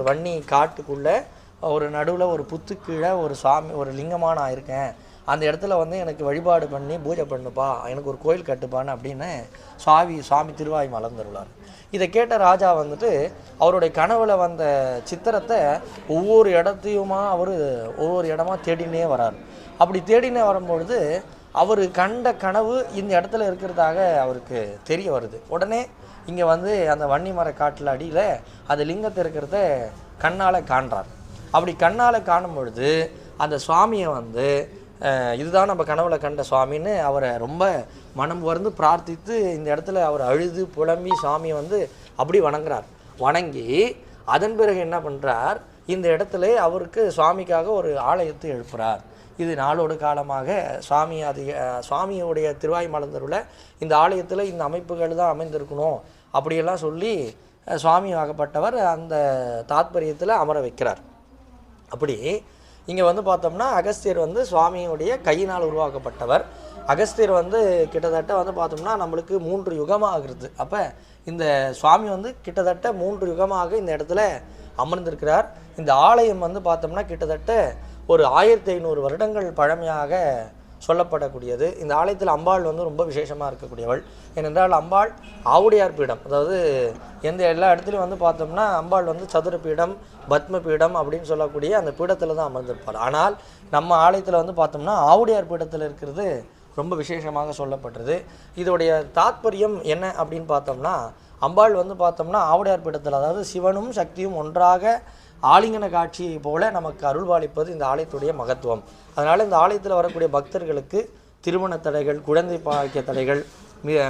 வன்னி காட்டுக்குள்ளே ஒரு நடுவில் ஒரு புத்து கீழே ஒரு சாமி ஒரு லிங்கமாக நான் இருக்கேன், அந்த இடத்துல வந்து எனக்கு வழிபாடு பண்ணி பூஜை பண்ணுப்பா, எனக்கு ஒரு கோயில் கட்டுப்பான்னு அப்படின்னு சுவாமி திருவாய் மலர்ந்துள்ளார். இதை கேட்ட ராஜா வந்துட்டு அவருடைய கனவுல வந்த சித்திரத்தை ஒவ்வொரு இடத்தையுமா ஒவ்வொரு இடமா தேடினே வரார். அப்படி தேடினே வரும்பொழுது அவர் கண்ட கனவு இந்த இடத்துல இருக்கிறதாக அவருக்கு தெரிய வருது. உடனே இங்கே வந்து அந்த வன்னி மர காட்டில் அடியில் அது லிங்கத்தை இருக்கிறத கண்ணால் காண்றார். அப்படி கண்ணால் காணும் பொழுது அந்த சுவாமியை வந்து இதுதான் நம்ம கனவுல கண்ட சுவாமின்னு அவரை ரொம்ப மனம் வந்து பிரார்த்தித்து இந்த இடத்துல அவர் அழுது புலம்பி சுவாமியை வந்து அப்படி வணங்குறார். வணங்கி அதன் பிறகு என்ன பண்ணுறார், இந்த இடத்துல அவருக்கு சுவாமிக்காக ஒரு ஆலயத்தை எழுப்புறார். இது நாளோடு காலமாக சுவாமியுடைய திருவாய் மலர்ந்தருள இந்த ஆலயத்தில் இந்த அமைப்புகள் தான் அமைந்திருக்கணும் அப்படியெல்லாம் சொல்லி சுவாமி ஆகப்பட்டவர் அந்த தாத்பரியத்தில் அமர வைக்கிறார். அப்படி இங்கே வந்து பார்த்தோம்னா அகஸ்தியர் வந்து சுவாமியுடைய கையினால் உருவாக்கப்பட்டவர். அகஸ்தியர் வந்து கிட்டத்தட்ட வந்து பார்த்தோம்னா நம்மளுக்கு 3 யுகமாக ஆகுறது. அப்போ இந்த சுவாமி வந்து கிட்டத்தட்ட 3 யுகமாக இந்த இடத்துல அமர்ந்திருக்கிறார். இந்த ஆலயம் வந்து பார்த்தோம்னா கிட்டத்தட்ட ஒரு 1500 வருடங்கள் பழமையாக சொல்லப்படக்கூடியது. இந்த ஆலயத்தில் அம்பாள் வந்து ரொம்ப விசேஷமாக இருக்கக்கூடியவள். ஏனென்றால் அம்பாள் ஆவுடையார் பீடம், அதாவது எல்லா இடத்துலையும் வந்து பார்த்தோம்னா அம்பாள் வந்து சதுர பீடம், பத்ம பீடம் அப்படின்னு சொல்லக்கூடிய அந்த பீடத்தில் தான் அமர்ந்திருப்பாள். ஆனால் நம்ம ஆலயத்தில் வந்து பார்த்தோம்னா ஆவுடையார் பீடத்தில் இருக்கிறது ரொம்ப விசேஷமாக சொல்லப்பட்டது. இதோடைய தாத்பரியம் என்ன அப்படின்னு பார்த்தோம்னா, அம்பாள் வந்து பார்த்தோம்னா ஆவுடையார் பீடத்தில், அதாவது சிவனும் சக்தியும் ஒன்றாக ஆலிங்கன காட்சியை போல நமக்கு அருள்பாலிப்பது இந்த ஆலயத்துடைய மகத்துவம். அதனால் இந்த ஆலயத்தில் வரக்கூடிய பக்தர்களுக்கு திருமண தடைகள், குழந்தை பாக்கிய தடைகள்,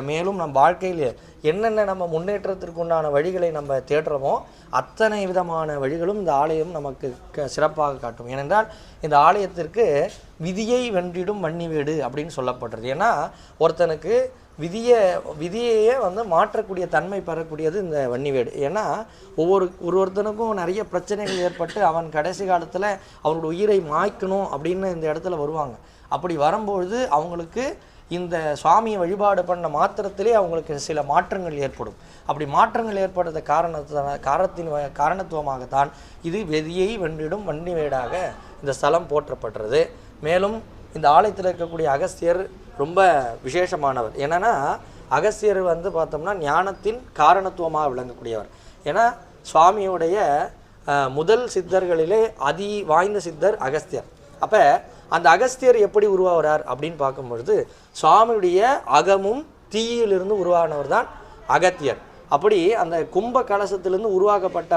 மேலும் நம் வாழ்க்கையில் என்னென்ன நம்ம முன்னேற்றத்திற்கு உண்டான வழிகளை நம்ம தேடுறோமோ அத்தனை விதமான வழிகளும் இந்த ஆலயம் நமக்கு சிறப்பாக காட்டும். ஏனென்றால் இந்த ஆலயத்திற்கு விதியை வென்றிடும் வன்னி வீடு அப்படின்னு சொல்லப்படுறது. ஏன்னா ஒருத்தனுக்கு விதியையே வந்து மாற்றக்கூடிய தன்மை பெறக்கூடியது இந்த வன்னி வீடு. ஏன்னா ஒருத்தனுக்கும் நிறைய பிரச்சனைகள் ஏற்பட்டு அவன் கடைசி காலத்தில் அவனோட உயிரை மாய்க்கணும் அப்படின்னு இந்த இடத்துல வருவாங்க. அப்படி வரும்பொழுது அவங்களுக்கு இந்த சுவாமியை வழிபாடு பண்ண மாத்திரத்திலே அவங்களுக்கு சில மாற்றங்கள் ஏற்படும். அப்படி மாற்றங்கள் ஏற்படுற காரணத்துவமாகத்தான் இது விதியை வென்றிடும் வன்னி வீடாக இந்த ஸ்தலம் போற்றப்படுறது. மேலும் இந்த ஆலயத்தில் இருக்கக்கூடிய அகஸ்தியர் ரொம்ப விசேஷமானவர். என்னென்னா அகஸ்தியர் வந்து பார்த்தோம்னா ஞானத்தின் காரணத்துவமாக விளங்கக்கூடியவர். ஏன்னா சுவாமியுடைய முதல் சித்தர்களிலே அதி வாய்ந்த சித்தர் அகஸ்தியர். அப்போ அந்த அகஸ்தியர் எப்படி உருவாகிறார் அப்படின்னு பார்க்கும்பொழுது சுவாமியுடைய அகமும் தீயிலிருந்து உருவானவர் தான் அகத்தியர். அப்படி அந்த கும்ப கலசத்திலிருந்து உருவாக்கப்பட்ட